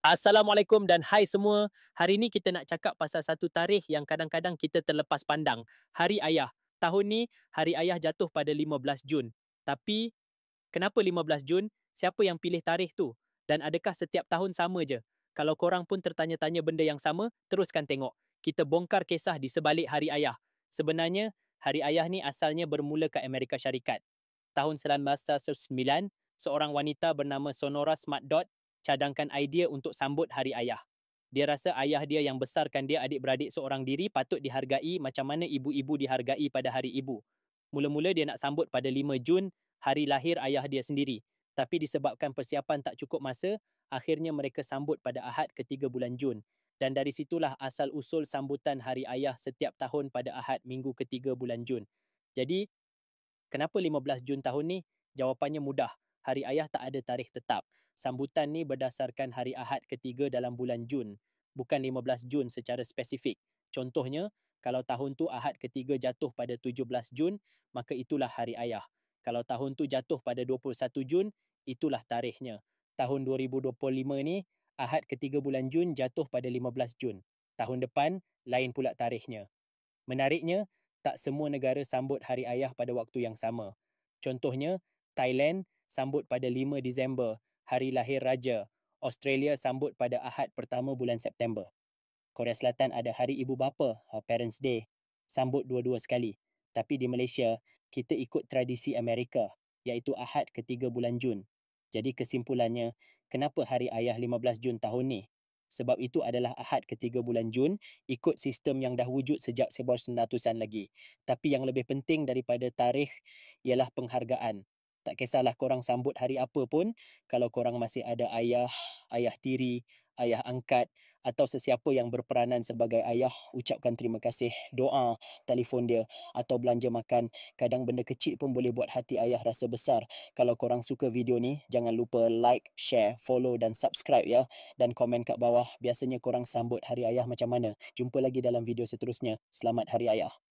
Assalamualaikum dan hai semua. Hari ni kita nak cakap pasal satu tarikh yang kadang-kadang kita terlepas pandang. Hari Ayah. Tahun ni Hari Ayah jatuh pada 15 Jun. Tapi kenapa 15 Jun? Siapa yang pilih tarikh tu? Dan adakah setiap tahun sama je? Kalau korang pun tertanya-tanya benda yang sama, teruskan tengok. Kita bongkar kisah di sebalik Hari Ayah. Sebenarnya, Hari Ayah ni asalnya bermula ke Amerika Syarikat. Tahun 1909, seorang wanita bernama Sonora Smart Dot cadangkan idea untuk sambut Hari Ayah. Dia rasa ayah dia yang besarkan dia adik-beradik seorang diri patut dihargai macam mana ibu-ibu dihargai pada Hari Ibu. Mula-mula dia nak sambut pada 5 Jun, hari lahir ayah dia sendiri. Tapi disebabkan persiapan tak cukup masa, akhirnya mereka sambut pada Ahad ketiga bulan Jun. Dan dari situlah asal-usul sambutan Hari Ayah setiap tahun pada Ahad minggu ketiga bulan Jun. Jadi, kenapa 15 Jun tahun ni? Jawapannya mudah. Hari Ayah tak ada tarikh tetap. Sambutan ni berdasarkan hari Ahad ketiga dalam bulan Jun. Bukan 15 Jun secara spesifik. Contohnya, kalau tahun tu Ahad ketiga jatuh pada 17 Jun, maka itulah Hari Ayah. Kalau tahun tu jatuh pada 21 Jun, itulah tarikhnya. Tahun 2025 ni, Ahad ketiga bulan Jun jatuh pada 15 Jun. Tahun depan, lain pula tarikhnya. Menariknya, tak semua negara sambut Hari Ayah pada waktu yang sama. Contohnya, Thailand sambut pada 5 Disember, Hari Lahir Raja. Australia sambut pada Ahad pertama bulan September. Korea Selatan ada Hari Ibu Bapa, Parents Day. Sambut dua-dua sekali. Tapi di Malaysia, kita ikut tradisi Amerika, iaitu Ahad ketiga bulan Jun. Jadi kesimpulannya, kenapa Hari Ayah 15 Jun tahun ni? Sebab itu adalah Ahad ketiga bulan Jun, ikut sistem yang dah wujud sejak 1900-an lagi. Tapi yang lebih penting daripada tarikh ialah penghargaan. Tak kisahlah korang sambut hari apa pun, kalau korang masih ada ayah, ayah tiri, ayah angkat atau sesiapa yang berperanan sebagai ayah, ucapkan terima kasih, doa, telefon dia atau belanja makan. Kadang benda kecil pun boleh buat hati ayah rasa besar. Kalau korang suka video ni, jangan lupa like, share, follow dan subscribe ya. Dan komen kat bawah, biasanya korang sambut Hari Ayah macam mana. Jumpa lagi dalam video seterusnya. Selamat Hari Ayah.